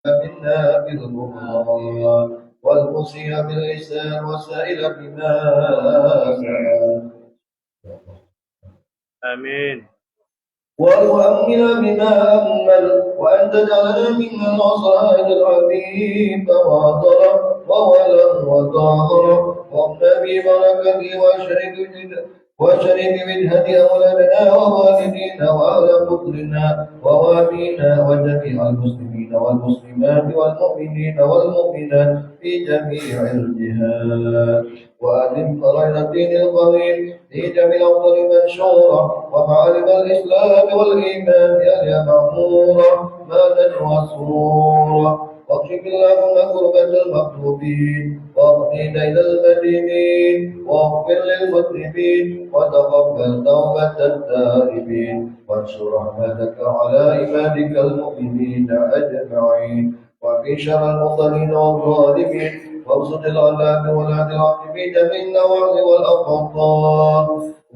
منا بالغفران والمسيء بالإحسان والسائل بما سأل آمين. والمؤمن بما أمل وأن تجعلنا ممن وصائد الحبيب وضرب وولم وظاهر والنبي بركته وشرك منهج أولادنا ووالدينا وأهل قدرنا ووالينا وجميع المسلمين والمسلمات والمؤمنين والمؤمنات في جميع الجهات وأدم فرائض الدين القويم في جميع أفضل منشورة ومعارف الإسلام والإيمان يا مأمورة مالا وسرورا واكشف اللهم كربة المكروبين واقضي دين المدينين واغفر للمذنبين وتقبل توبة التائبين وانشر رحمتك على عبادك المؤمنين أجمعين وفي شر المرسلين والظالمين وابسط العذاب والعذاب في جميع النواحي والأقطار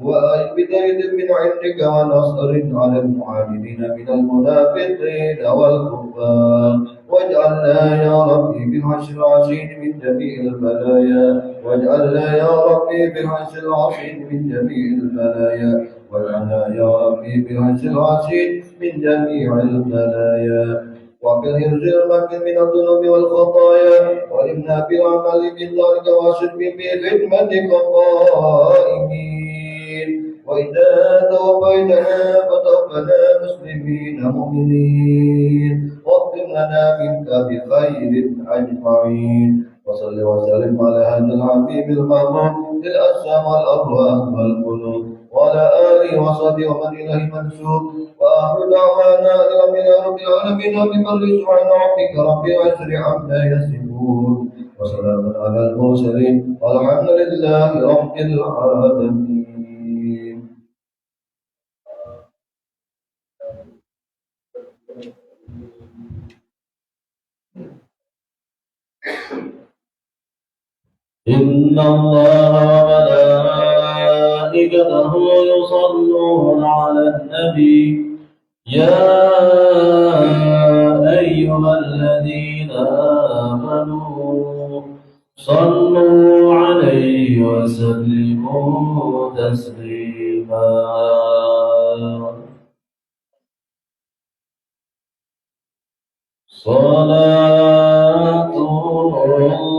وبداية من عندك ونصر على المعاندين من المنافقين والكفار واجعلنا يا ربي بالعشر العظيم من جميع البلايا واجعلنا يا ربي بالعشر العظيم من جميع البلايا واجعلنا يا ربي بالعشر العظيم من جميع البلايا وكثر المكر من الذنوب والخطايا وإنا بالعمل بذلك واشد في خدمتك قائمين وإذا توفيتنا فتوفنا مسلمين مؤمنين واغفر لنا منك بخير أجمعين وصل وسلم على هذا الحبيب المأمون للأجسام والأرواح والقلوب وعلى آله وصحبه ومن إليه منسوب وآخر دعوانا إلى رب العالمين بكل سبحان ربك رب العزة عما يصفون وسلام على المرسلين والحمد لله رب العالمين. إن الله وملائكته يصلون على النبي يا أيها الذين آمنوا صلوا عليه وسلموا تسليما. صلاة الله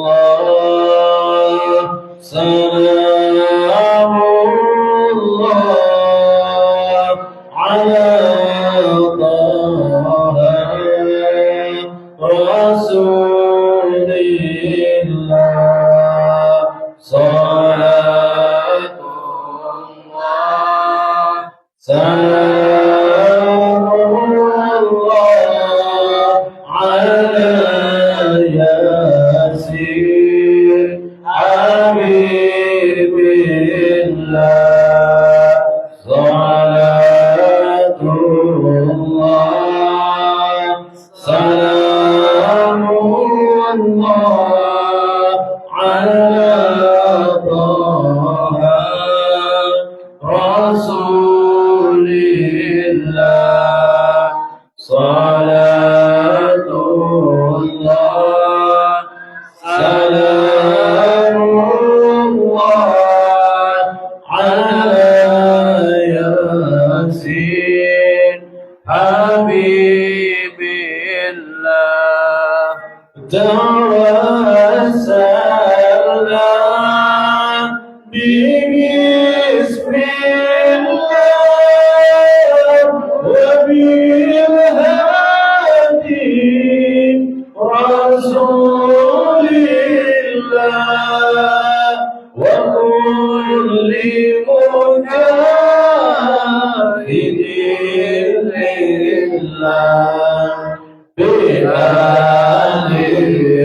سلام الله على طه رسول الله صلاة الله سلام الله على ياسين حبيب الله صلاة الله سلام الله على طه رسول الله صلاة الله سلام الله على ياسين حبيب الله توسلنا باسم الله وبالهادي رسول الله وكل مجاهد لله بآل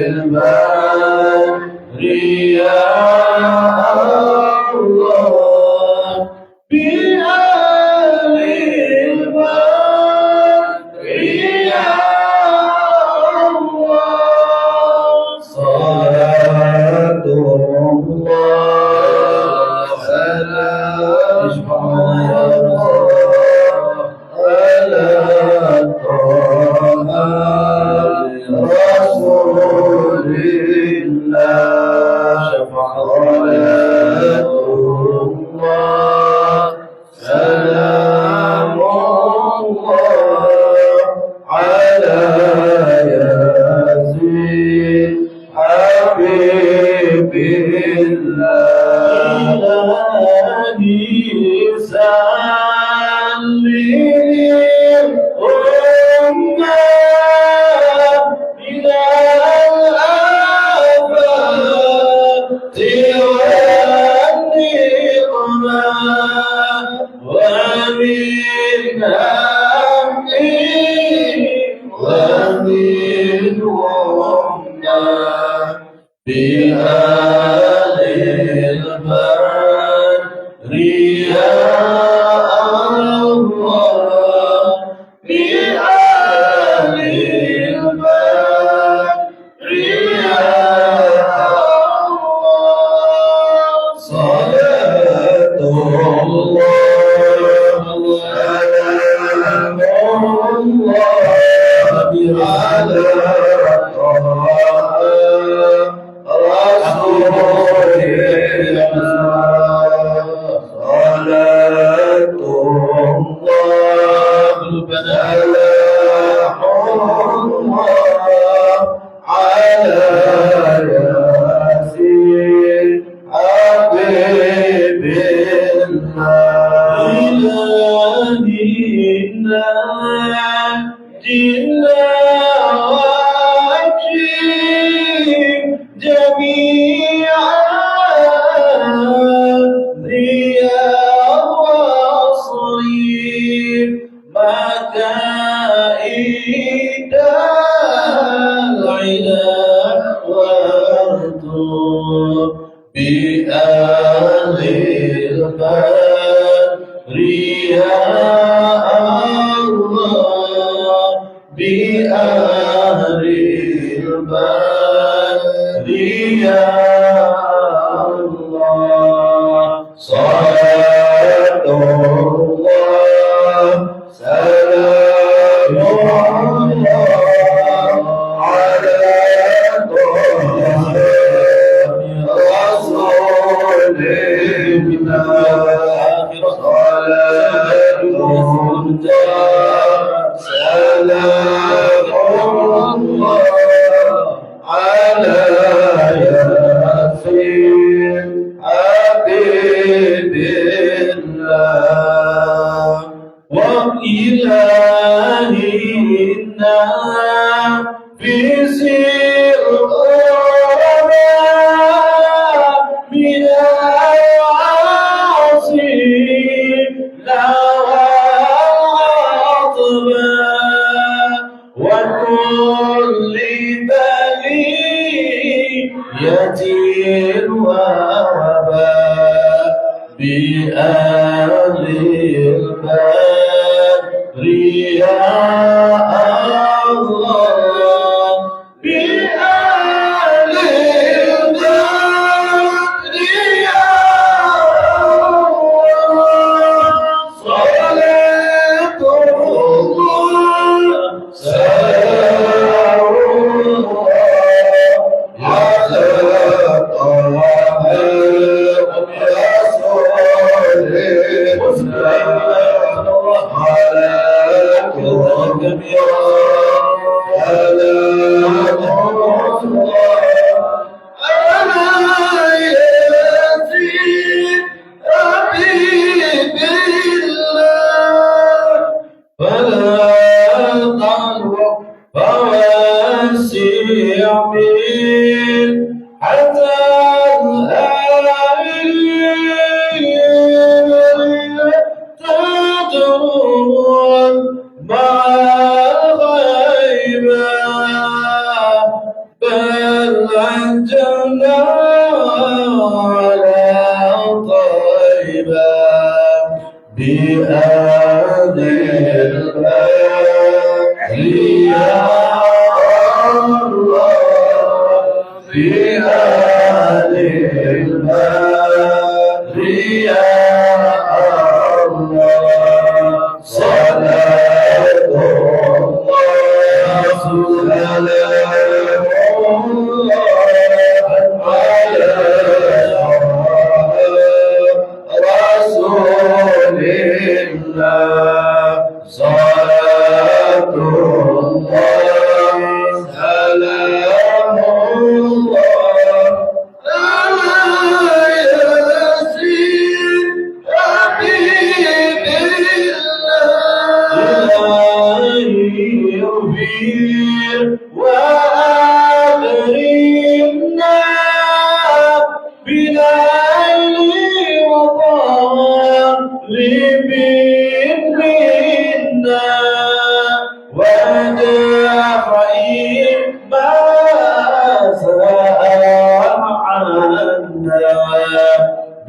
البدر يا الله بآل البدر يا الله صلاة الله سلام على طه الله صلاة الله سلام الله على ياسين حبيب الله إلهي سلم أمة من الآفات والنقمة ومن هم ومن غمة بآل البر يا الله بآل البر يا الله صلاة الله سلام الله على رسول الله صلاة الله سلام الله على ياسين حبيب الله إلهنا جئنا وأكرم جميعا ضياء وصير مكائد العلا والطور بآل البر يا الله بآل البر يا الله صلاة الله سلام الله على رسول الله صلاة الله سلام الله على ياسين حبيب الله وإلهنا في سر من العاصي لا عطبا وكل بلية ووباء بآل البر يا الله بآل البر يا الله صلاة الله سلام الله على طه Allah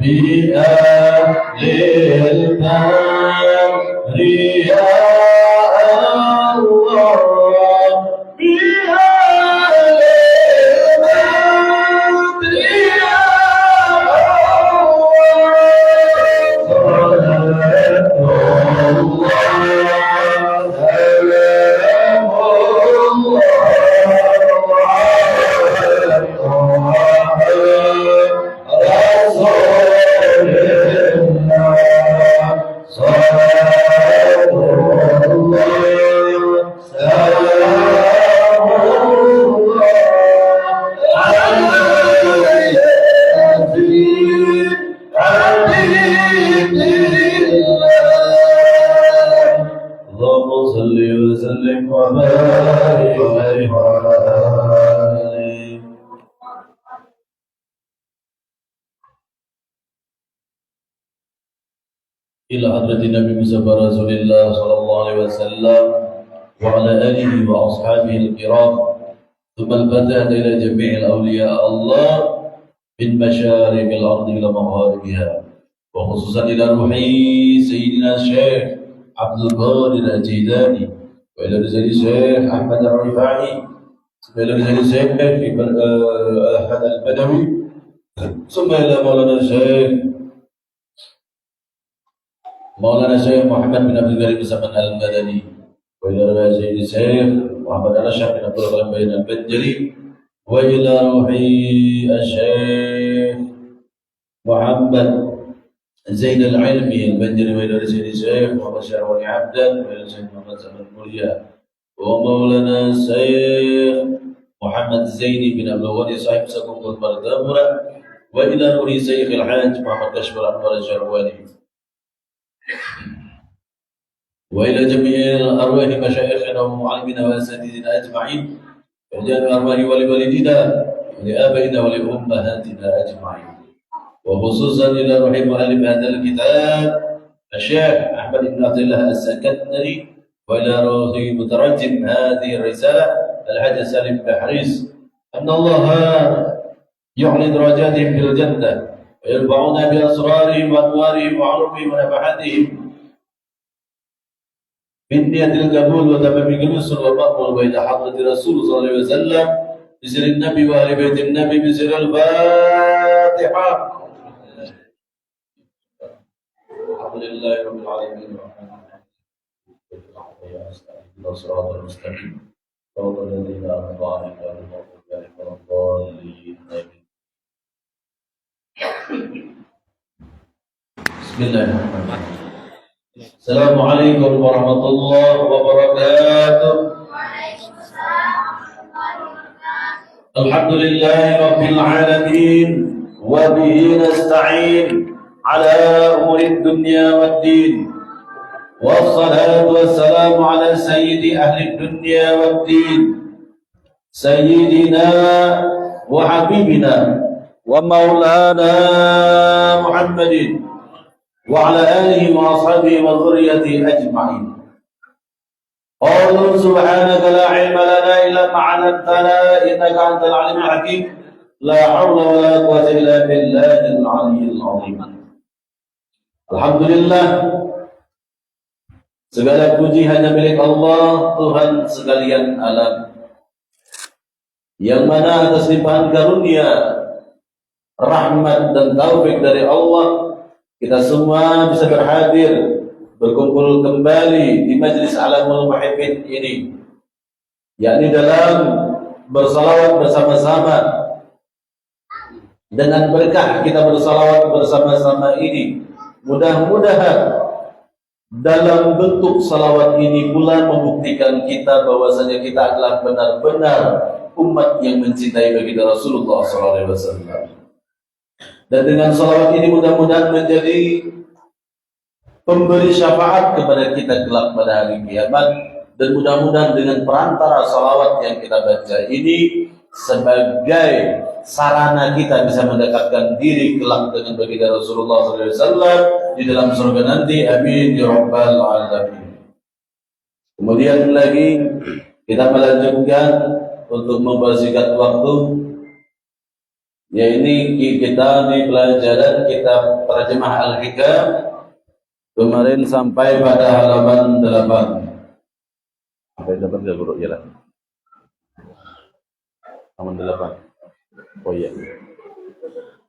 بأهل البر يا الله بأهل البر يا اللهم صل وسلم وبارك عليه وعلى آله. إلى حضرة النبي مصطفى رسول الله صلى الله عليه وسلم وعلى آله وأصحابه الكرام ثم الفتاة إلى جميع الأولياء الله من مشارق الأرض إلى مغاربها وخصوصا إلى روح سيدنا الشيخ عبد القادر الجيلاني وإلى رجال الشيخ أحمد الرفاعي وإلى رجال الشيخ أحمد البدوي ثم إلى مولانا الشيخ محمد بن عبد الكريم الزمن المدني وإلى رجال الشيخ محمد الأشرف بن عبد الغفور بن البجلي وإلى روح الشيخ محمد زين العلمي البجري وإلى رجال الشيخ محمد شعبان عبدا وإلى الشيخ محمد زمن الموليا ومولانا الشيخ محمد الزيني بن عبد الغني صاحب سكون البردامرة وإلى روح الشيخ الحاج محمد كشف الأنوار الجرواني وإلى جميع أرواح مشايخنا ومعلمنا وأساتذتنا أجمعين وجعل أرواح ولوالدينا ولآبائنا ولأمهاتنا أجمعين وخصوصا إلى روح مؤلف هذا الكتاب الشيخ أحمد بن عبد الله السكندري وإلى روح مترجم هذه الرسالة الحاج سالم بن حريص أن الله يعلي درجاتهم في الجنة ويرفعنا بأسرارهم وأنوارهم وعلومهم ونفحاتهم من نية القبول وتمام الرسل والمقبول بين حضرة رسول صلى الله عليه وسلم بسر النبي وآل بيت النبي بسر الفاتحة. الحمد لله رب العالمين الرحمن الصراط المستقيم صراط الذين أنعمت عليهم غير المغضوب عليهم ولا الضالين. بسم الله الرحمن الرحيم. السلام عليكم ورحمة الله وبركاته. الحمد لله رب العالمين وبه نستعين على أمور الدنيا والدين والصلاة والسلام على سيد أهل الدنيا والدين سيدنا وحبيبنا ومولانا محمد وعلى آله وأصحابه وذريته أجمعين. قالوا سبحانك لا علم لنا إلا ما علمتنا إنك أنت العليم الحكيم لا حول ولا قوة إلا بالله العلي العظيم. Alhamdulillah, segala puji hanya milik Allah, Tuhan sekalian alam, yang mana atas limpahan karunia, rahmat dan taufik dari Allah, kita semua bisa berhadir, berkumpul kembali di Majlis Alamul Muhibbin ini, yakni dalam bersalawat bersama-sama. Dengan berkah kita bersalawat bersama-sama ini, mudah-mudahan dalam bentuk salawat ini pula membuktikan kita bahwasanya kita adalah benar-benar umat yang mencintai baginda Rasulullah SAW. Dan dengan salawat ini mudah-mudahan menjadi pemberi syafaat kepada kita kelak pada hari kiamat. Dan mudah-mudahan dengan perantara salawat yang kita baca ini sebagai sarana kita bisa mendekatkan diri kelak dengan baginda Rasulullah SAW di dalam surga nanti. Amin ya rabbal alamin. Kemudian lagi kita melanjutkan untuk mempersingkat waktu Ya ini kita di pelajaran kitab Terjemah Al-Hikam kemarin sampai pada halaman 8. Sampai dapat enggak guru jalan? Halaman 8. Oh iya.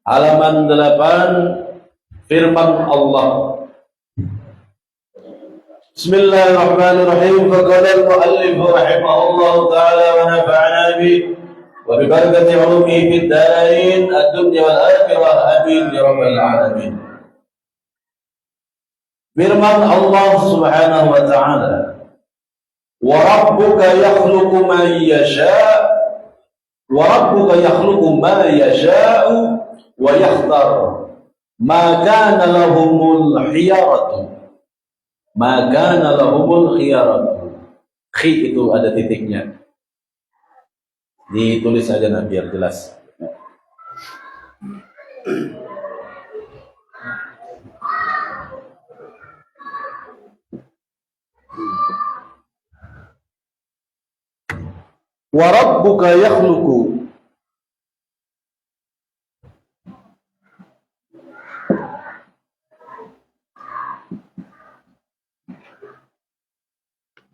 Halaman 8 firman Allah. Bismillahirrahmanirrahim. Faqala al-muallif rahimahullah ta'ala wa nafa'ana bihi وببركة علومه في الدارين الدنيا والآخرة آمين يا رب العالمين. Firman Allah Subhanahu wa taala, "Wa rabbuka yakhluqu ma yasha' wa rabbuka yakhluqu ma yasha'u wa yakhtar ma kana lahumul khiyaratu." Ma kana lahumul khiyaratu. Khi itu ada titiknya. Ditulis saja nah biar jelas. Wa rabbuka yakhluqu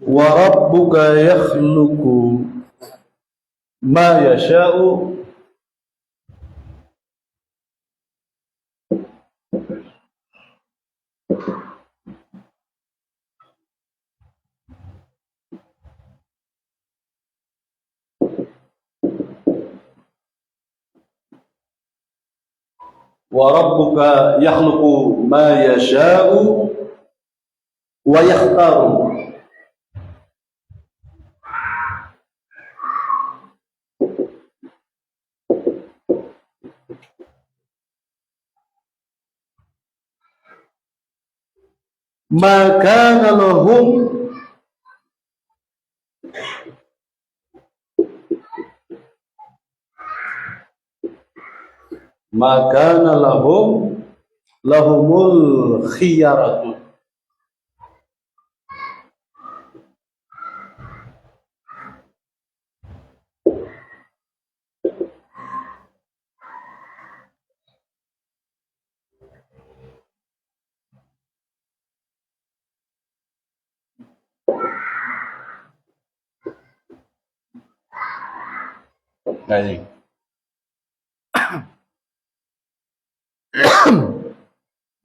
wa rabbuka yakhluqu ma yasha'u wa rabbuka yakhluqu ma yasha'u wa yakhtaru ma kana lahum lahumul khiyaratu. Nah ini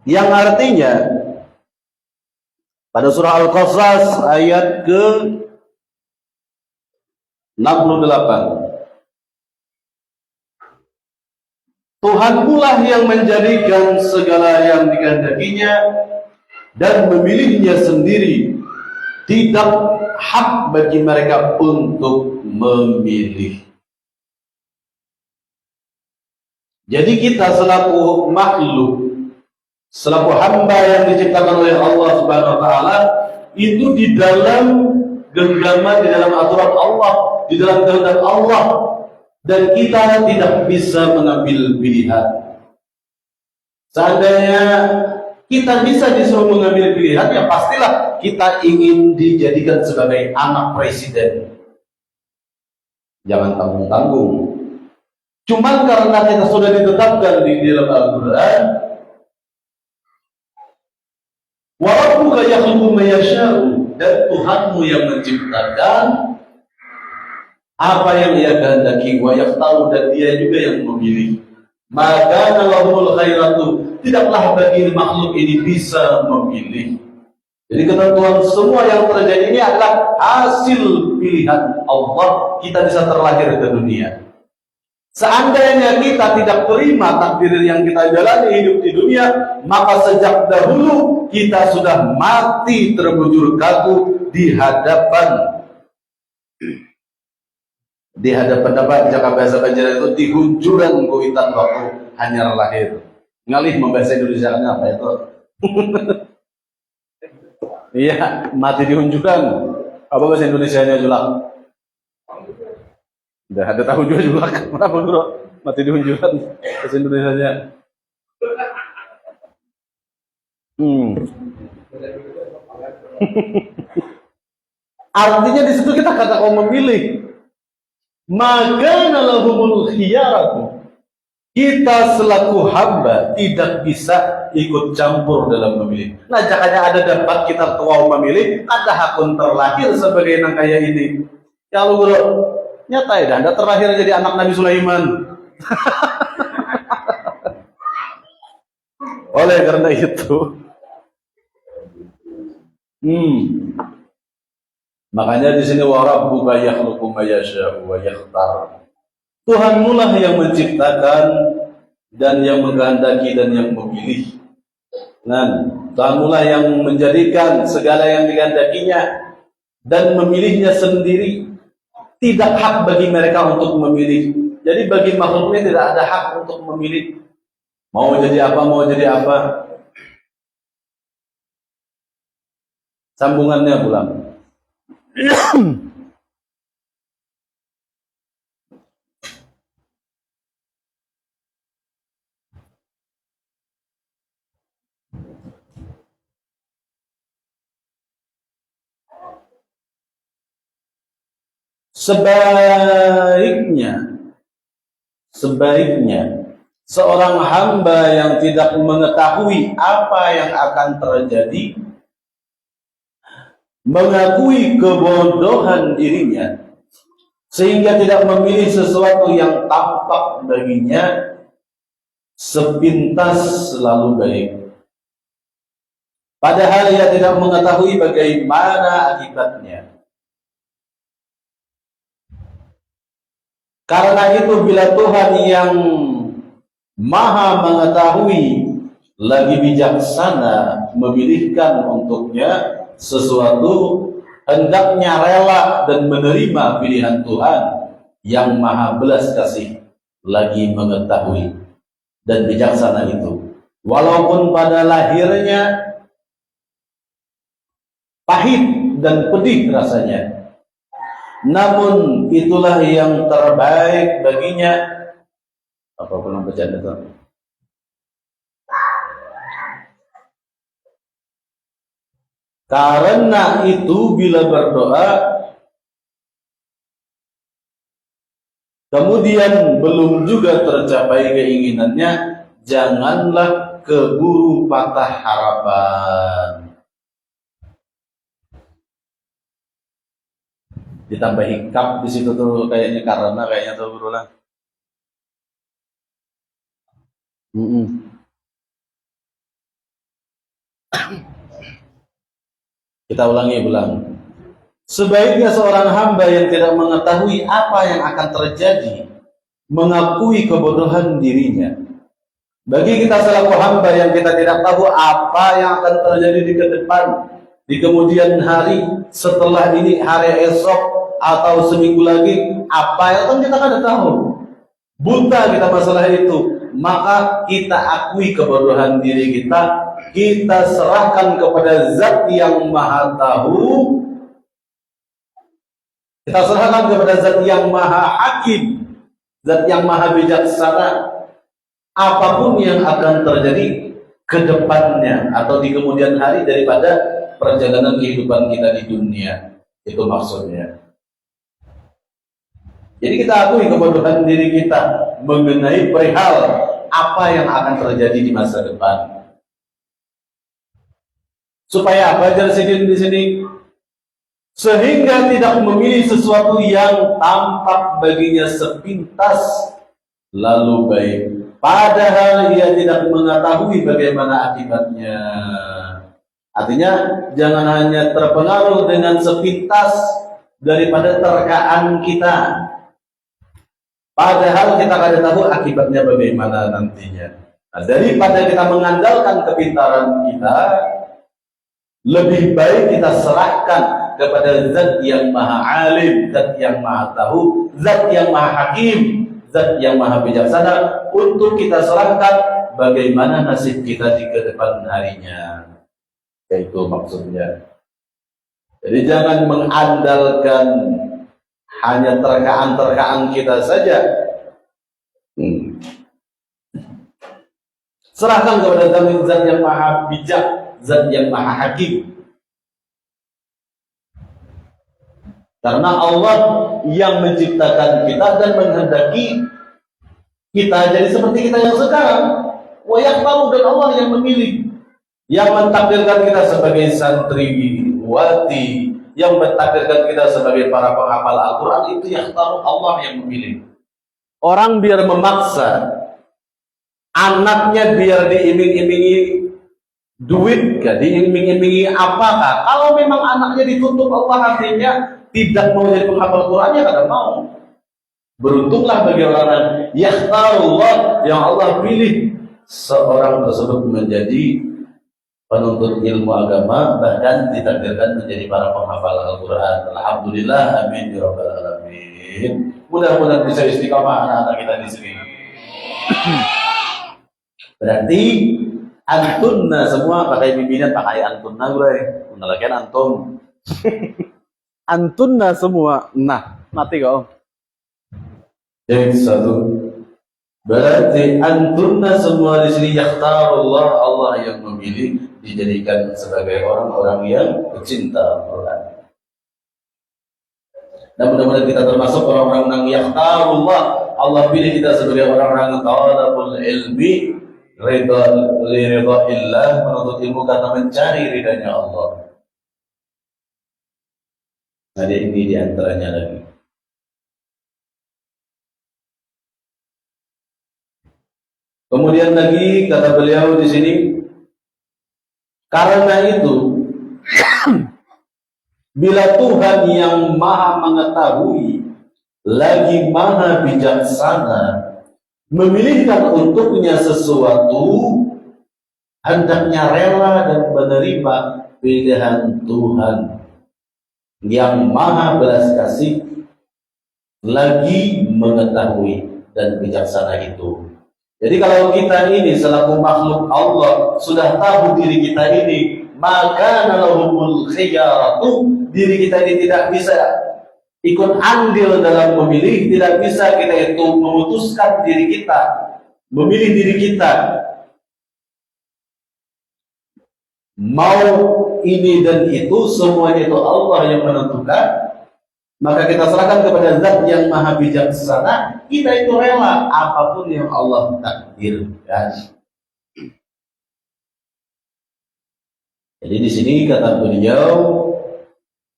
yang artinya pada surah Al-Qasas ayat ke 68, Tuhanmu lah yang menjadikan segala yang dikehendakinya dan memilihnya sendiri, tidak hak bagi mereka untuk memilih. Jadi kita selaku makhluk, selaku hamba yang diciptakan oleh Allah Subhanahu wa taala, itu di dalam genggaman, di dalam aturan Allah, di dalam kehendak Allah, dan kita tidak bisa mengambil pilihan. Seandainya kita bisa disuruh mengambil pilihan, ya pastilah kita ingin dijadikan sebagai anak presiden. Jangan tanggung-tanggung. Cuman karena kita sudah ditetapkan di dalam Al-Quran, wa rabbuka yakhluqu ma yasha'u, dan Tuhanmu yang menciptakan apa yang Ia kehendaki, wa yakhtaru, dan Dia juga yang memilih. Maka lahumul khairatu, tidaklah bagi makhluk ini bisa memilih. Jadi ketentuan semua yang terjadi ini adalah hasil pilihan Allah. Kita bisa terlahir ke dunia. Seandainya kita tidak terima takdir yang kita jalani hidup di dunia, maka sejak dahulu kita sudah mati terbujur kaku di hadapan apa jaka bahasa Banjar itu dihunjuran kuitan waktu hanya lahir. Ngalih membahasa Indonesia apa itu? Iya, mati dihunjuran. Apa bahasa Indonesianya Julak? Udah ada tahu juga Julak. Kenapa Bro? Mati dihunjuran bahasa Indonesianya. Artinya di situ kita kata kau memilih. Maka lahumul khiyaratu. Kita selaku hamba tidak bisa ikut campur dalam memilih. Nah, jangannya ada dapat kita tua memilih, ada hakun terlahir sebagai yang kaya ini. Ya lu bro, nyata ya, Anda terlahir jadi anak Nabi Sulaiman. Oleh karena itu, makanya di sini wa rabbuka yakhluqu ma yasha'u wa yakhtar. Tuhanmu lah yang menciptakan dan yang menghendaki dan yang memilih. Nah, Tuhanmu lah yang menjadikan segala yang dikehendakinya dan memilihnya sendiri. Tidak hak bagi mereka untuk memilih. Jadi bagi makhluknya tidak ada hak untuk memilih. Mau jadi apa, mau jadi apa. Sambungannya pulang. Sebaiknya seorang hamba yang tidak mengetahui apa yang akan terjadi, mengakui kebodohan dirinya sehingga tidak memilih sesuatu yang tampak baginya sepintas selalu baik, padahal ia tidak mengetahui bagaimana akibatnya. Karena itu bila Tuhan yang Maha mengetahui lagi bijaksana memilihkan untuknya sesuatu, hendaknya rela dan menerima pilihan Tuhan yang Maha belas kasih lagi mengetahui dan bijaksana itu, walaupun pada lahirnya pahit dan pedih rasanya, namun itulah yang terbaik baginya. Apa belum bacaan itu? Karena itu bila berdoa kemudian belum juga tercapai keinginannya, janganlah keburu patah harapan. Ditambahi kap di situ tuh kayaknya, karena kayaknya tuh berulang. Kita ulangi. Sebaiknya seorang hamba yang tidak mengetahui apa yang akan terjadi mengakui kebodohan dirinya. Bagi kita selaku hamba yang kita tidak tahu apa yang akan terjadi di depan, di kemudian hari, setelah ini, hari esok, atau seminggu lagi, apa yang akan kita kada tahu. Buta kita masalah itu. Maka kita akui kebodohan diri kita, kita serahkan kepada Zat yang Maha Tahu, kita serahkan kepada Zat yang Maha Hakim, Zat yang Maha Bijaksana. Apapun yang akan terjadi ke depannya atau di kemudian hari daripada perjalanan kehidupan kita di dunia, itu maksudnya. Jadi kita akui kebodohan diri kita mengenai perihal apa yang akan terjadi di masa depan. Supaya apa ajar sidin di sini? Sehingga tidak memilih sesuatu yang tampak baginya sepintas lalu baik, padahal ia tidak mengetahui bagaimana akibatnya. Artinya jangan hanya terpengaruh dengan sepintas daripada terkaan kita, padahal kita tidak tahu akibatnya bagaimana nantinya. Nah, daripada kita mengandalkan kepintaran kita, lebih baik kita serahkan kepada Zat yang Maha Alim, Zat yang Maha Tahu, Zat yang Maha Hakim, Zat yang Maha Bijaksana, untuk kita serahkan bagaimana nasib kita di kedepan harinya. Itu maksudnya. Jadi jangan mengandalkan hanya terkaan-terkaan kita saja. Serahkan kepada Zat yang Maha Bijak, Zat yang Maha Hakim. Karena Allah yang menciptakan kita dan menghendaki kita jadi seperti kita yang sekarang. Wa yakhtaru, dan Allah yang memilih, yang mentakdirkan kita sebagai santriwati, yang mentakdirkan kita sebagai para penghafal Al-Quran, itu yakhtaru, Allah yang memilih. Orang biar memaksa anaknya biar diiming-imingi duit, diiming-imingi apakah? Kalau memang anaknya ditutup Allah hatinya tidak mau jadi penghafal Quran, ya kadang mau. Beruntunglah bagi orang yang yakhtarullah, yang Allah pilih seorang tersebut menjadi penuntut ilmu agama, bahkan ditakdirkan menjadi para penghafal Al-Quran. Alhamdulillah, amin ya rabbal alamin. Mudah-mudahan bisa istiqamah anak-anak kita di sini. Berarti antunna semua pakai bimbingan, pakai antunna gue. Menalakan antum. Antunna semua. Nah, mati kau. Jadi satu. Berarti antunna semua di sini yakhtarullah, Allah yang memilih, dijadikan sebagai orang-orang yang pecinta Al-Quran. Dan mudah-mudahan kita termasuk orang-orang yang yakhtarullah, Allah pilih kita sebagai orang-orang talabul ilmi, ridha illah, menuntut ilmu karena mencari ridhanya Allah. Ada ini diantaranya lagi. Kemudian lagi kata beliau di sini, karena itu bila Tuhan yang maha mengetahui lagi maha bijaksana memilihkan untuknya sesuatu, hendaknya rela dan menerima pilihan Tuhan yang maha belas kasih lagi mengetahui dan bijaksana itu. Jadi kalau kita ini selaku makhluk Allah sudah tahu diri kita ini, maka lahumul khiyaratu, diri kita ini tidak bisa ikut andil dalam memilih, tidak bisa kita itu memutuskan diri kita, memilih diri kita mau ini dan itu, semuanya itu Allah yang menentukan. Maka kita serahkan kepada Zat yang maha bijaksana, kita itu rela apapun yang Allah takdirkan. Jadi di sini kata beliau,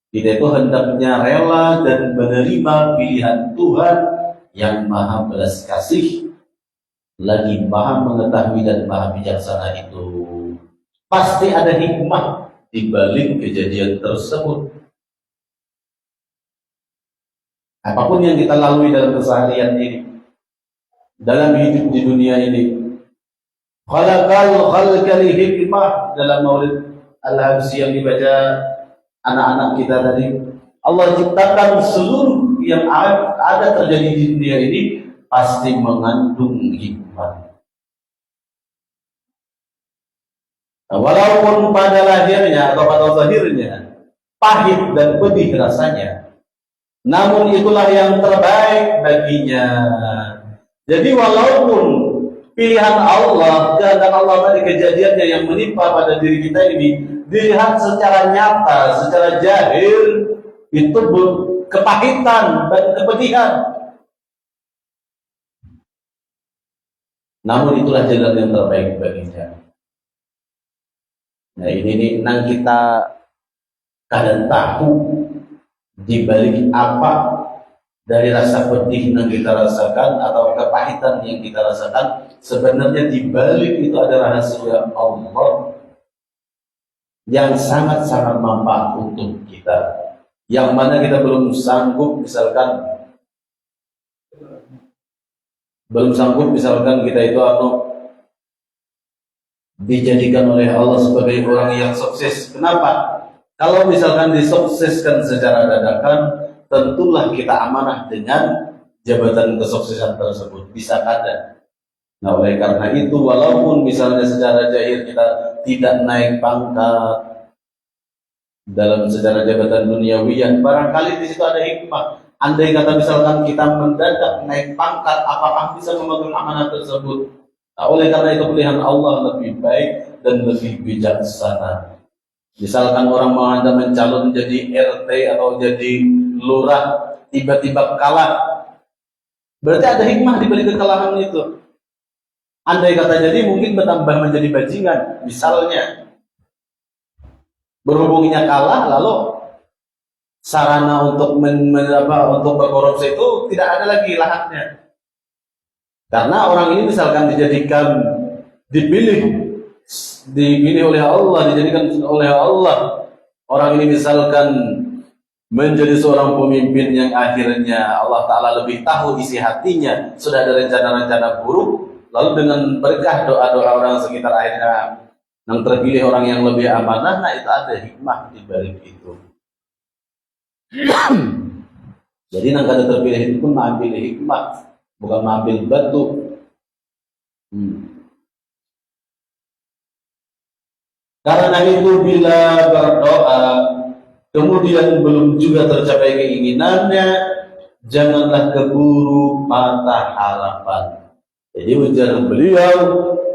kita itu hendaknya rela dan menerima pilihan Tuhan yang maha belas kasih, lagi maha mengetahui dan maha bijaksana itu. Pasti ada hikmah di balik kejadian tersebut. Apapun yang kita lalui dalam keseharian ini, dalam hidup di dunia ini, khalaqal khalqa li hikmah, dalam maulid Al-Habsyi yang dibaca anak-anak kita tadi, Allah ciptakan seluruh yang ada terjadi di dunia ini pasti mengandung hikmah. Walaupun pada lahirnya atau pada zahirnya pahit dan pedih rasanya, namun itulah yang terbaik baginya. Jadi walaupun pilihan Allah, kehendak Allah tadi, kejadiannya yang menimpa pada diri kita ini dilihat secara nyata, secara jahil, itu kepahitan dan kepedihan. Namun itulah jalan yang terbaik baginya. Nah ini nih, nang kita kadang tahu di balik apa dari rasa pedih yang kita rasakan atau kepahitan yang kita rasakan, sebenarnya di balik itu ada rahasia Allah yang sangat-sangat manfaat untuk kita, yang mana kita belum sanggup, misalkan kita itu dijadikan oleh Allah sebagai orang yang sukses. Kenapa? Kalau misalkan disukseskan secara dadakan, tentulah kita amanah dengan jabatan kesuksesan tersebut, bisa kada. Nah oleh karena itu, walaupun misalnya secara jahil kita tidak naik pangkat dalam sejarah jabatan duniawiyah, barangkali di situ ada hikmah. Andai kata misalkan kita mendadak naik pangkat, apakah bisa memegang amanah tersebut? Nah, oleh karena itu pilihan Allah lebih baik dan lebih bijaksana. Misalkan orang mau mencalon jadi RT atau jadi lurah, tiba-tiba kalah, Berarti ada hikmah di balik kekalahan itu. Andai kata jadi mungkin bertambah menjadi bajingan. Misalnya berhubungnya kalah, lalu sarana untuk untuk berkorupsi itu tidak ada lagi lahannya. Karena orang ini misalkan dipilih oleh Allah, dijadikan oleh Allah. Orang ini misalkan menjadi seorang pemimpin yang akhirnya Allah Ta'ala lebih tahu isi hatinya, sudah ada rencana-rencana buruk, lalu dengan berkah doa-doa orang sekitar akhirnya yang terpilih orang yang lebih amanah, nah itu ada hikmah di balik itu. Jadi yang kada terpilih itu pun mengambil hikmah, bukan mengambil batu. Karena itu bila berdoa kemudian belum juga tercapai keinginannya, janganlah keburu patah harapan. Jadi ujar beliau,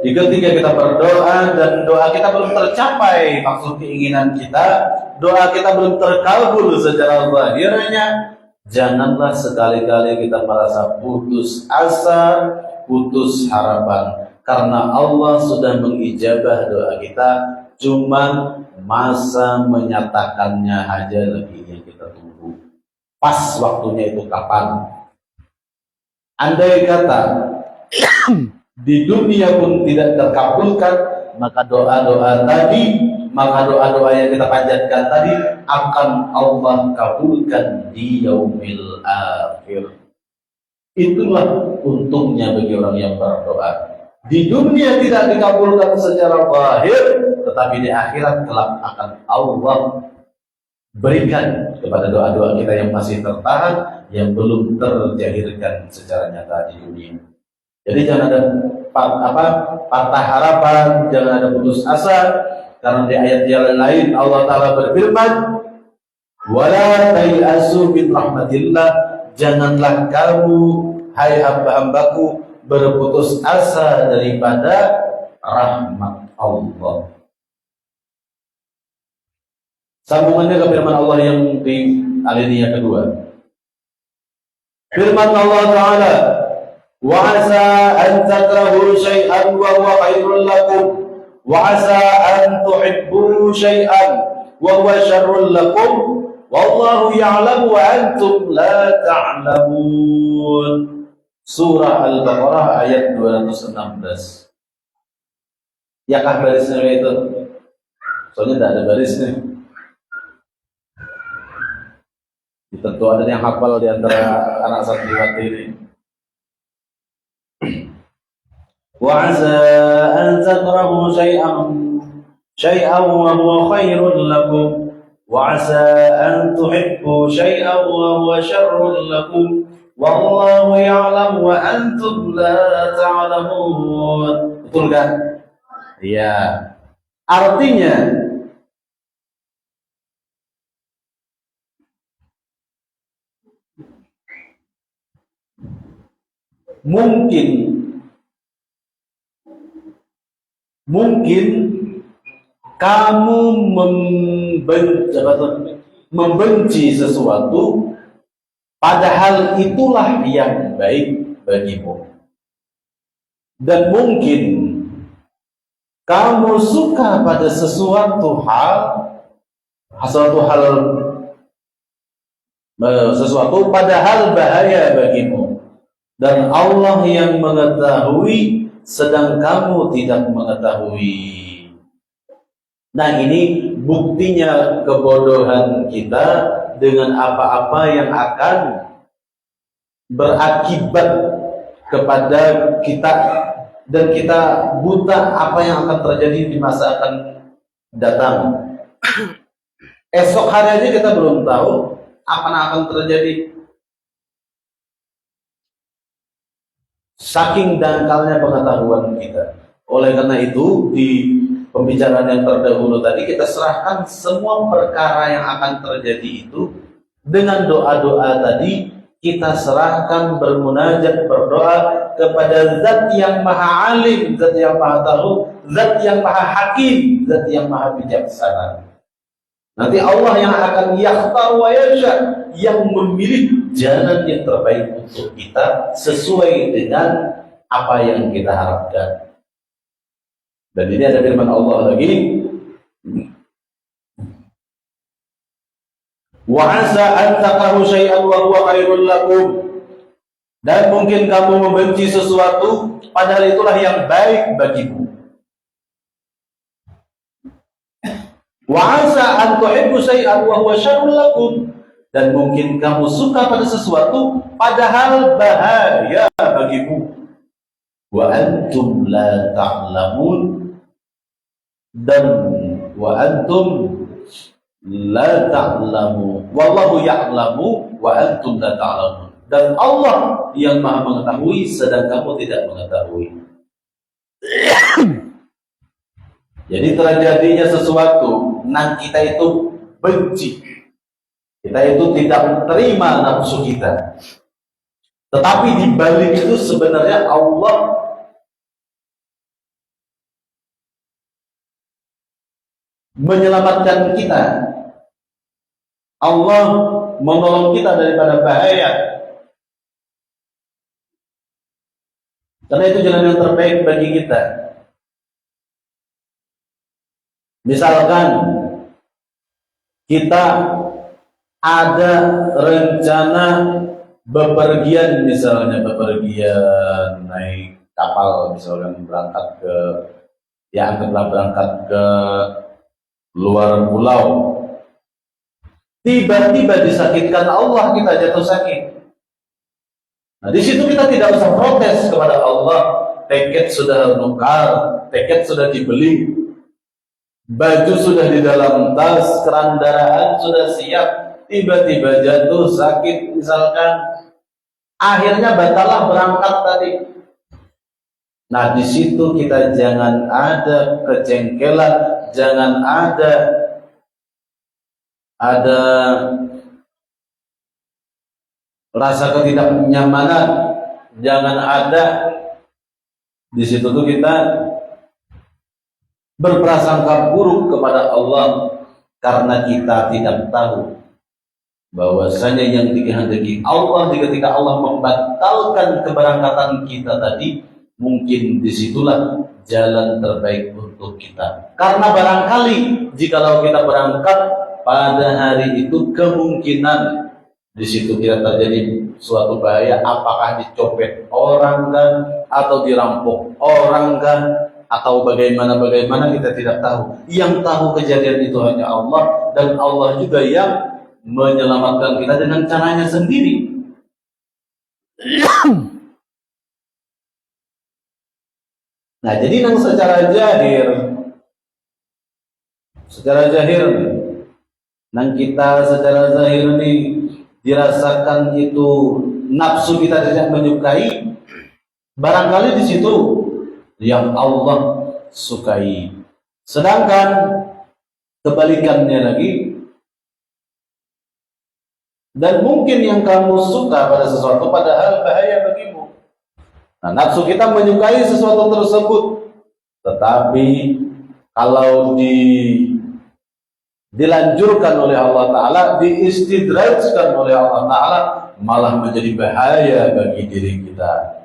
ketika kita berdoa dan doa kita belum tercapai maksud keinginan kita, doa kita belum terkabul secara zahirnya, janganlah sekali-kali kita merasa putus asa, putus harapan. Karena Allah sudah mengijabah doa kita, cuman masa menyatakannya aja lagi yang kita tunggu. Pas waktunya itu kapan? Andai kata di dunia pun tidak terkabulkan, maka doa-doa yang kita panjatkan tadi akan Allah kabulkan di yaumil akhir. Itulah untungnya bagi orang yang berdoa. Di dunia tidak dikabulkan secara zahir, tetapi di akhirat kelak akan Allah berikan kepada doa-doa kita yang masih tertahan, yang belum terjahirkan secara nyata di dunia. Jadi jangan ada patah harapan, jangan ada putus asa, karena di ayat yang lain Allah Ta'ala berfirman, wala tayasu min rahmatillah, janganlah kamu hai hamba-hambaku berputus asa daripada rahmat Allah. Sambungannya ke firman Allah yang di alinea kedua. Firman Allah Ta'ala, wa asa an takrahu syai'an wa huwa khairul lakum wa asa an tuhibbu syai'an wa huwa syarrul lakum wallahu ya'lamu wa antum la ta'lamun. Surah Al-Baqarah ayat 216. Yakah barisnya itu? Soalnya tidak ada barisnya. Tentu ada yang hafal di antara anak santriwati ini. Wa 'asa an takrahu syai'an wa huwa khairun lakum wa 'asa an tuhibbu syai'an wa huwa syarrun lakum wallahu ya'lam wa antum la ta'lamun. Betul kan? Iya. Artinya mungkin kamu membenci sesuatu, padahal itulah yang baik bagimu. Dan mungkin kamu suka pada sesuatu padahal bahaya bagimu. Dan Allah yang mengetahui, sedang kamu tidak mengetahui. Nah, ini buktinya kebodohan kita dengan apa-apa yang akan berakibat kepada kita, dan kita buta apa yang akan terjadi di masa akan datang. Esok hari aja kita belum tahu apa yang akan terjadi. Saking dangkalnya pengetahuan kita. Oleh karena itu, di pembicaraan yang terdahulu tadi, kita serahkan semua perkara yang akan terjadi itu dengan doa-doa tadi. Kita serahkan, bermunajat, berdoa kepada Zat yang Maha Alim, Zat yang Maha Tahu, Zat yang Maha Hakim, Zat yang Maha Bijaksana. Nanti Allah yang akan yakhtar wa yasha, yang memilih jalan yang terbaik untuk kita sesuai dengan apa yang kita harapkan. Dan ini ada firman Allah lagi, wa asa an takrahu syai'an wa huwa khairul lakum. Dan mungkin kamu membenci sesuatu padahal itulah yang baik bagimu. Wa asa an tuhibbu syai'an wa huwa syarrul lakum. Dan mungkin kamu suka pada sesuatu padahal bahaya bagimu. Wa antum la ta'lamun. Dan wa antum la ta'lamu. Wallahu ya'lamu wa antum la ta'lamun. Dan Allah yang Maha mengetahui sedang kamu tidak mengetahui. Jadi terjadinya sesuatu, nan kita itu benci, kita itu tidak terima nafsu kita. Tetapi di balik itu sebenarnya Allah menyelamatkan kita. Allah menolong kita daripada bahaya. Karena itu jalan yang terbaik bagi kita. Misalkan kita ada rencana bepergian, misalnya bepergian naik kapal, misalkan berangkat ke, ya anggaplah berangkat ke luar pulau. Tiba-tiba disakitkan Allah, kita jatuh sakit. Nah, di situ kita tidak usah protes kepada Allah. Tiket sudah nukar, tiket sudah dibeli, baju sudah di dalam tas, kerandaraan sudah siap. Tiba-tiba jatuh sakit misalkan, akhirnya batalah berangkat tadi. Nah, di situ kita jangan ada kejengkelan, jangan ada rasa ketidaknyamanan, jangan ada di situ tuh kita berprasangka buruk kepada Allah karena kita tidak tahu bahwasanya yang dikehendaki Allah ketika Allah membatalkan keberangkatan kita tadi, mungkin disitulah jalan terbaik untuk kita. Karena barangkali jikalau kita berangkat pada hari itu, kemungkinan di situ kita terjadi suatu bahaya, apakah dicopet orang kan, atau dirampok orang kan, atau bagaimana kita tidak tahu. Yang tahu kejadian itu hanya Allah, dan Allah juga yang menyelamatkan kita dengan caranya sendiri. Nah, jadi yang secara jahir nang kita secara zahir ini dirasakan itu nafsu kita tidak menyukai, barangkali di situ yang Allah sukai. Sedangkan kebalikannya lagi, dan mungkin yang kamu suka pada sesuatu padahal bahaya bagimu. Nah, nafsu kita menyukai sesuatu tersebut, tetapi kalau dilanjurkan oleh Allah Ta'ala, diistidrajkan oleh Allah Ta'ala, malah menjadi bahaya bagi diri kita.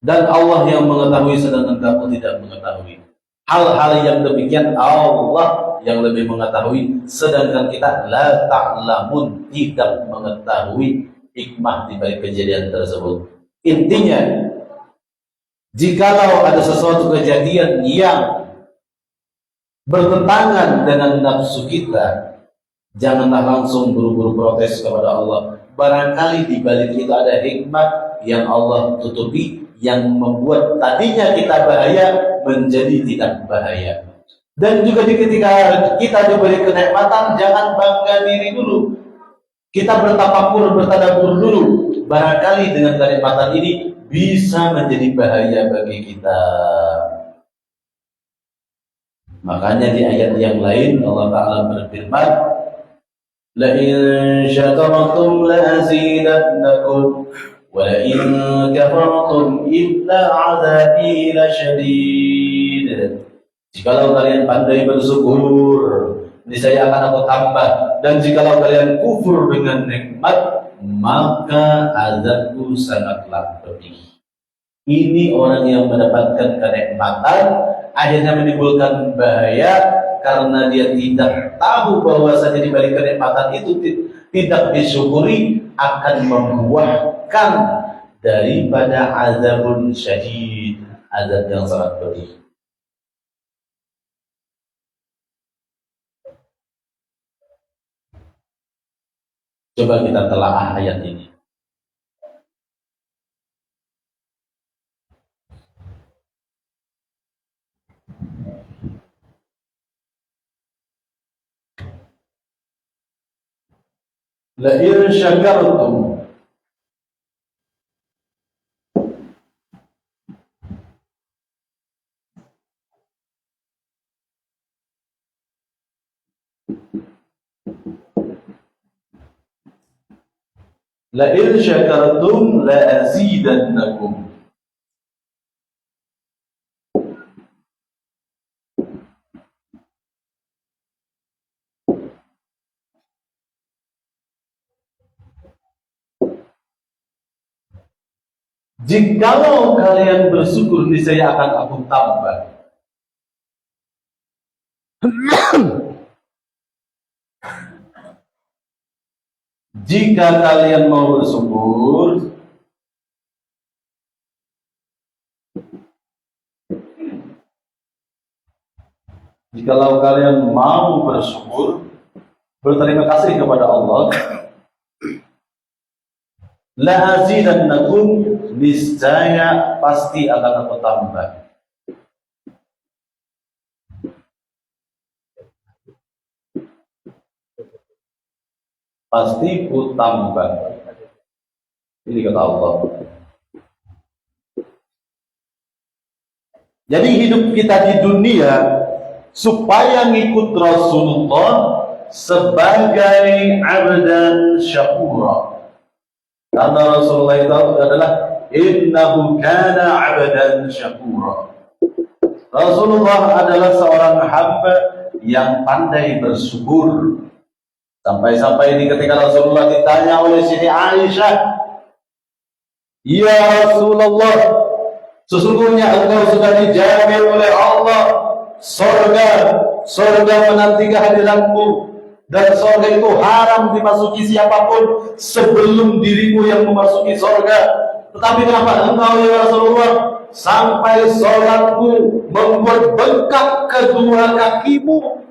Dan Allah yang mengetahui sedangkan kamu tidak mengetahui. Hal-hal yang demikian Allah yang lebih mengetahui, sedangkan kita la ta'lamun, tidak mengetahui hikmah di balik kejadian tersebut. Intinya, jikalau ada sesuatu kejadian yang bertentangan dengan nafsu kita, janganlah langsung buru-buru protes kepada Allah. Barangkali di balik itu ada hikmah yang Allah tutupi, yang membuat tadinya kita bahaya menjadi tidak bahaya. Dan juga ketika kita diberi kenikmatan, jangan bangga diri dulu. Kita bertafakur, bertadabbur dulu. Barangkali dengan kenikmatan ini bisa menjadi bahaya bagi kita. Makanya di ayat yang lain Allah Ta'ala berfirman, la in syakartum la azidannakum وَلَئِن كَفَرْتُمْ إِنَّ عَذَابِي لَشَدِيدٌ. Jikalau kalian pandai bersyukur, niscaya akan aku tambah. Dan jikalau kalian kufur dengan nikmat, maka azabku sangatlah pedih. Ini orang yang mendapatkan kenikmatan akhirnya menimbulkan bahaya karena dia tidak tahu bahwasanya di balik kenikmatan itu tidak disyukuri akan membuahkan daripada azabun syadid, azab yang sangat pedih. Coba kita telah ayat ini. لئن شكرتم لأزيدنكم. Jikalau kalian bersyukur, niscaya akan aku tambah. Jika kalian mau bersyukur, jikalau kalian mau bersyukur, berterima kasih kepada Allah, la azidannakum, niscaya pasti akan aku tambah. Pasti ku tambah. Ini kata Allah. Jadi hidup kita di dunia supaya ngikut Rasulullah sebagai abdan syakura. Karena Rasulullah itu adalah innahu kana abdan syakura. Rasulullah adalah seorang hamba yang pandai bersyukur. Sampai-sampai ini ketika Rasulullah ditanya oleh Siti Aisyah, "Ya Rasulullah, sesungguhnya engkau sudah dijamin oleh Allah surga menanti kehadiranmu, dan surga itu haram dimasuki siapapun sebelum dirimu yang memasuki surga. Tetapi kenapa engkau ya Rasulullah sampai sholatmu membuat bengkak kedua kakimu?"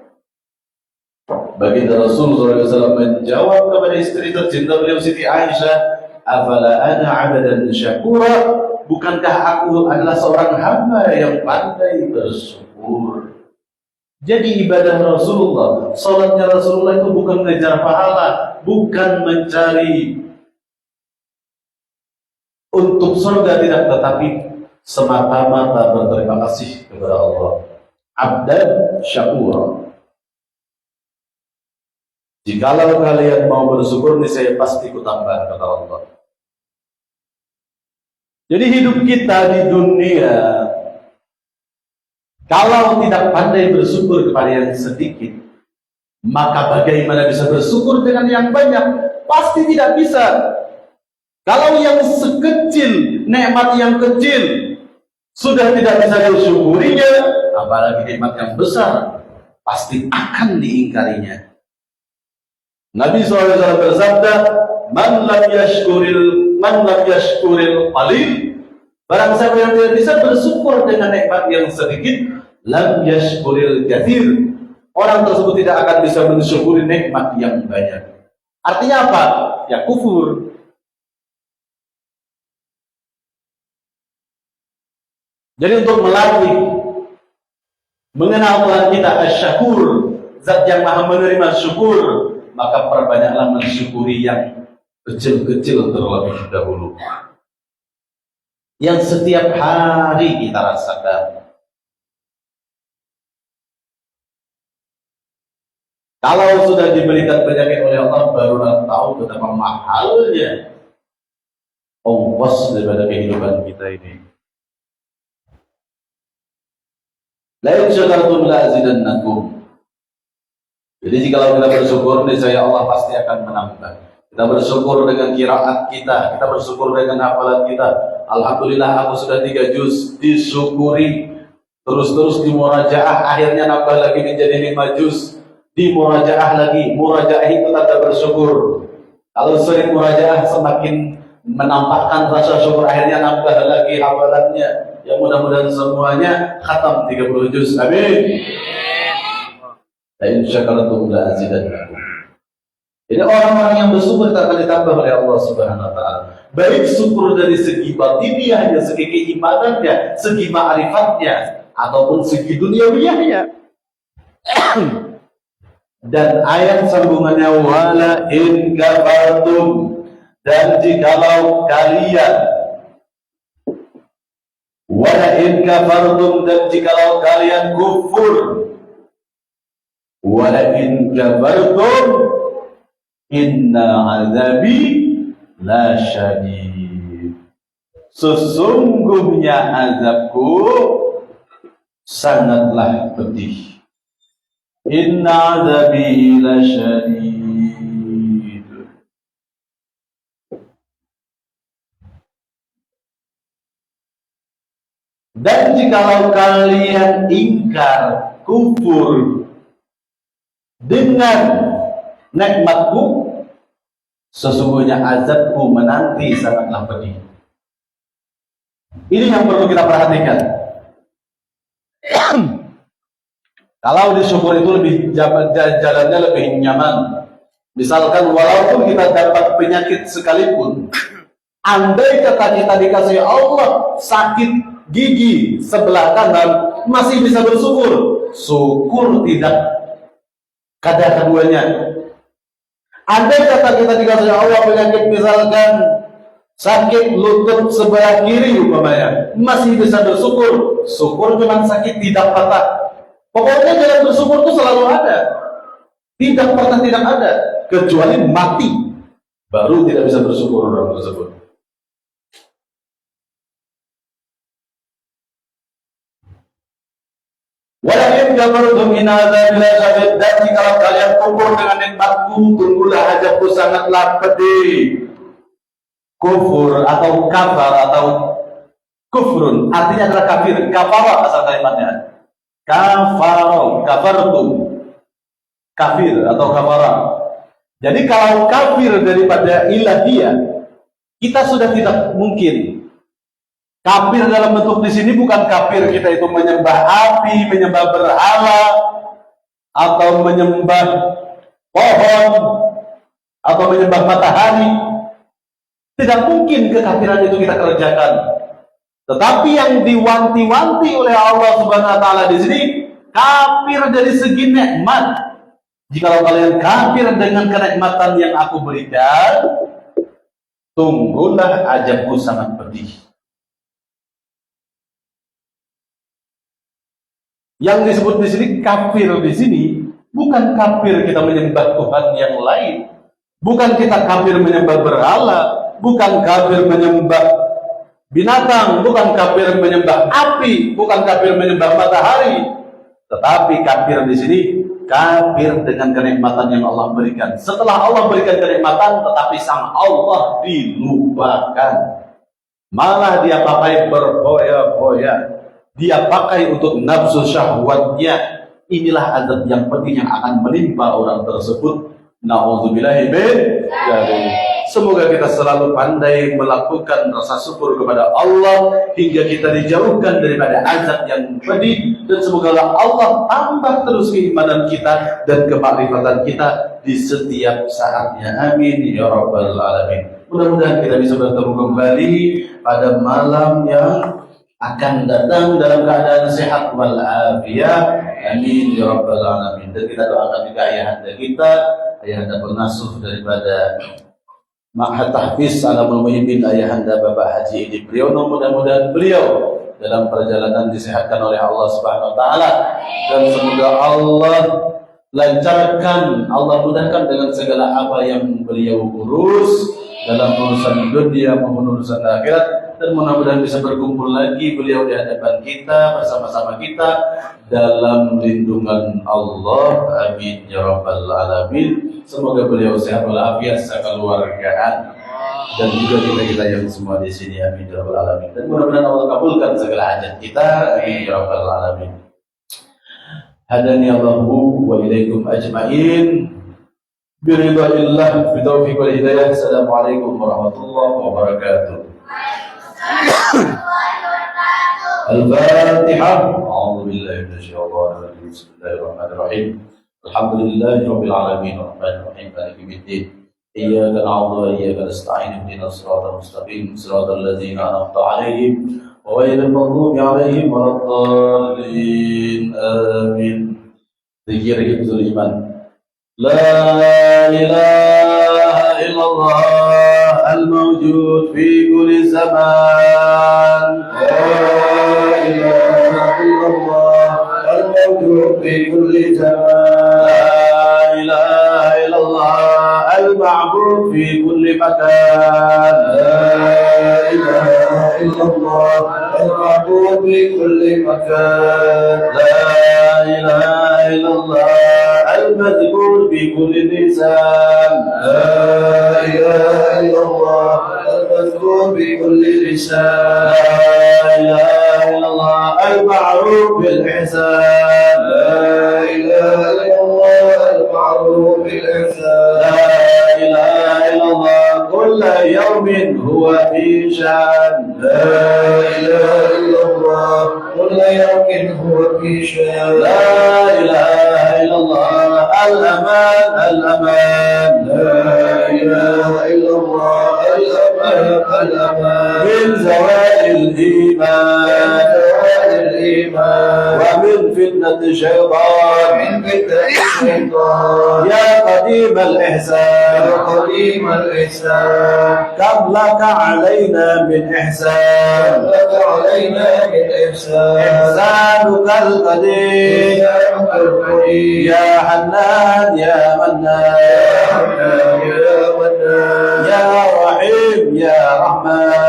Baginda Rasulullah SAW menjawab kepada istri tercinta beliau Siti Aisyah, "Afala ana 'abdan syakura? Bukankah aku adalah seorang hamba yang pandai bersyukur?" Jadi ibadah Rasulullah, salatnya Rasulullah itu bukan mengejar pahala, bukan mencari untuk surga, tidak, tetapi semata-mata berterima kasih kepada Allah. Abdan syakura. Jikalau kalian mau bersyukur, niscaya pasti kutambah, kata Allah. Jadi hidup kita di dunia, kalau tidak pandai bersyukur kepada yang sedikit, maka bagaimana bisa bersyukur dengan yang banyak? Pasti tidak bisa. Kalau yang sekecil, nikmat yang kecil sudah tidak bisa disyukurinya, apalagi nikmat yang besar pasti akan diingkarinya. Nabi SAW bersabda, man lam yashkuril qalil, barang siapa yang tidak bisa bersyukur dengan nikmat yang sedikit, lam yashkuril katsir, orang tersebut tidak akan bisa mensyukuri nikmat yang banyak. Artinya apa? Ya kufur. Jadi untuk melatih mengenal Tuhan kita asy-syakur, zat yang maha menerima syukur, maka perbanyaklah mensyukuri yang kecil-kecil terlebih dahulu, yang setiap hari kita rasakan. Kalau sudah diberikan penyakit oleh Allah, barulah tahu betapa mahalnya ongkos daripada kehidupan kita ini. La in syakartum la azidannakum. Jadi jika kita bersyukur, niscaya Allah pasti akan menambah. Kita bersyukur dengan qiraat kita, kita bersyukur dengan hafalan kita. Alhamdulillah aku sudah 3 juz, disyukuri. Terus-terus di murajaah, akhirnya nambah lagi menjadi 5 juz. Di murajaah lagi, murajaah itu tanda bersyukur. Kalau sering murajaah semakin menampakkan rasa syukur, akhirnya nambah lagi hafalannya. Ya mudah-mudahan semuanya khatam 30 juz. Amin. Dan syakartum la azidannakum. Jadi orang-orang yang bersyukur akan ditambah oleh Allah Subhanahu wa taala. Baik syukur dari segi batiniahnya, segi keimanannya, segi ma'rifatnya, ataupun segi duniawiyahnya. Dan ayat sambungannya wala in kafartum, dan jikalau kalian wala in kafartum, dan jikalau kalian kufur, wala in kafartum inna azabi la syadid, sesungguhnya azabku sangatlah pedih. Inna azabi la syadid. Dan jikalau kalian ingkar, kufur dengan nikmatku, sesungguhnya azabku menanti sangatlah pedih. Ini yang perlu kita perhatikan. Kalau disyukur itu lebih jalannya lebih nyaman. Misalkan walaupun kita dapat penyakit sekalipun, andai kata kita dikasih Allah sakit gigi sebelah kanan, masih bisa bersyukur. Syukur tidak kada keduanya. Andai kata kita dikasih Allah penyakit misalkan sakit lutut sebelah kiri umpamanya, masih bisa bersyukur. Syukur cuma sakit tidak patah. Pokoknya jalan bersyukur itu selalu ada. Tidak pernah tidak ada, kecuali mati baru tidak bisa bersyukur orang tersebut. Walakin kafartum in azabi la syadid, dan jikalau kalian kufur dengan nikmatku, tunggulah azabku sangatlah pedih. Kufur atau kafar atau kufrun artinya adalah kafir. Kafara asal kalimatnya. Kafartum, kafir atau kafara. Jadi kalau kafir daripada ilahiyah, kita sudah tidak mungkin. Kafir dalam bentuk di sini bukan kafir kita itu menyembah api, menyembah berhala, atau menyembah pohon, atau menyembah matahari. Tidak mungkin kekafiran itu kita kerjakan. Tetapi yang diwanti-wanti oleh Allah Subhanahu wa taala di sini kafir dari segi nikmat. Jikalau kalian kafir dengan kenikmatan yang aku berikan, tunggulah azabku sangat pedih. Yang disebut di sini kafir di sini bukan kafir kita menyembah Tuhan yang lain, bukan kita kafir menyembah berhala, bukan kafir menyembah binatang, bukan kafir menyembah api, bukan kafir menyembah matahari, tetapi kafir di sini kafir dengan kenikmatan yang Allah berikan. Setelah Allah berikan kenikmatan, tetapi sang Allah dilupakan, malah dia pakai berfoya-foya, dia pakai untuk nafsu syahwatnya. Inilah azab yang pedih yang akan menimpa orang tersebut. Na'udzubillahi min dzalik. Semoga kita selalu pandai melakukan rasa syukur kepada Allah hingga kita dijauhkan daripada azab yang pedih, dan semoga Allah tambah terus keimanan kita dan kemakrifatan kita di setiap saatnya. Amin ya rabbal alamin. Mudah-mudahan kita bisa bertemu kembali pada malam yang akan datang dalam keadaan sehat walafiat. Amin ya rabbal alamin. Dan kita doakan juga ayahanda kita, ayahanda pengasuh daripada Ma'had Tahfiz Alamul Muhyiddin, ayahanda Bapak Haji Edi Priyono. Mudah-mudahan beliau dalam perjalanan disehatkan oleh Allah Subhanahu wa taala, dan semoga Allah lancarkan, Allah mudahkan dengan segala apa yang beliau urus, dalam urusan dunia maupun urusan akhirat, dan mudah-mudahan bisa berkumpul lagi beliau di hadapan kita, bersama-sama kita dalam lindungan Allah. Amin ya rabbal alamin. Semoga beliau sehat walafiat sekeluargaan dan juga kita yang semua di sini. Amin ya rabbal alamin. Dan mudah-mudahan Allah kabulkan segala hajat kita. Amin ya rabbal alamin. Hadani Allahu wa ilaikum ajma'in. Biridha'illah bitaufiq wal hidayah. Assalamualaikum warahmatullahi wabarakatuh. Al-Fatihah. A'udzu billahi minasyaitonir rajim. Bismillahirrahmanirrahim. Alhamdulillahi rabbil alamin arrahmanir rahim maliki yaumiddin. Iyyaka na'budu wa iyyaka nasta'in ihdinas siratal mustaqim siratal ladzina an'amta 'alaihim ghairil maghdubi 'alaihim waladdallin. Amin. Zikir hifdzul iman. لا إله إلا الله الموجود في كل زمان. لا إله إلا الله الموجود في كل زمان. لا إله إلا الله المعبود في كل مكان. لا إله إلا الله المعبود في كل مكان. لا إله إلا الله المذكور في كل لسان. لا إله إلا الله المذكور في كل لسان. لا إله إلا الله المعروف بالإحسان. لا إله إلا الله المعروف بالإحسان. لا إله إلا الله كل يوم هو في شأن. لا إله إلا الله كل يوم هو في شأن. لا إله إلا الله الأمان الأمان. لا إله إلا الله الأمان الأمان. من زوال الإيمان الإيمان ومن فتنة الشيطان. من فتنة الشيطان. يا قديم الإحسان يا قديم الإحسان كم لك علينا من إحسان. لك علينا من إحسان. إحسانك القديم إحسانك القدير. يا حنان يا منان يا منان يا رحيم يا رحمن يا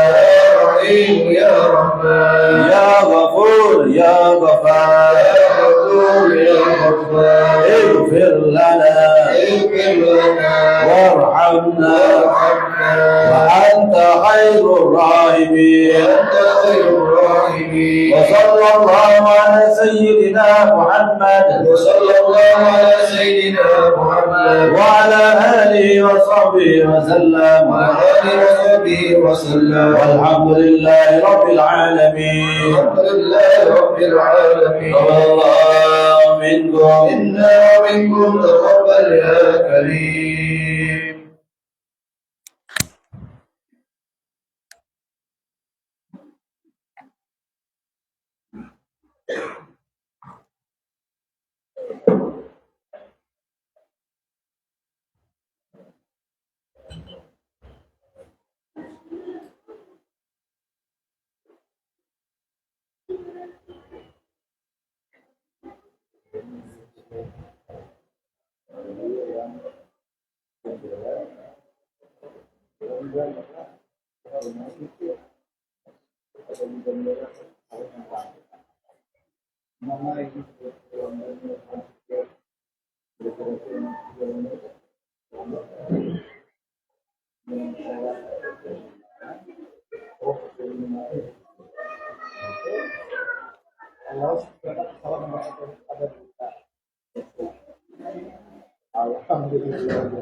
رحيم يا رحمن يا غفور يا غفار. يا غفور يا غفار. اغفر لنا اغفر لنا وارحمنا وارحمنا وأنت خير الراحمين. وأنت خير الراحمين. وصلى الله على سيدنا محمد وصلى الله على سيدنا محمد وعلى آله وصحبه وسلم وعلى آله وصحبه وسلم. والحمد لله رب العالمين. الحمد لله رب العالمين. تقبل الله منكم إنا ومنكم تقبل يا كريم. Alhamdulillah.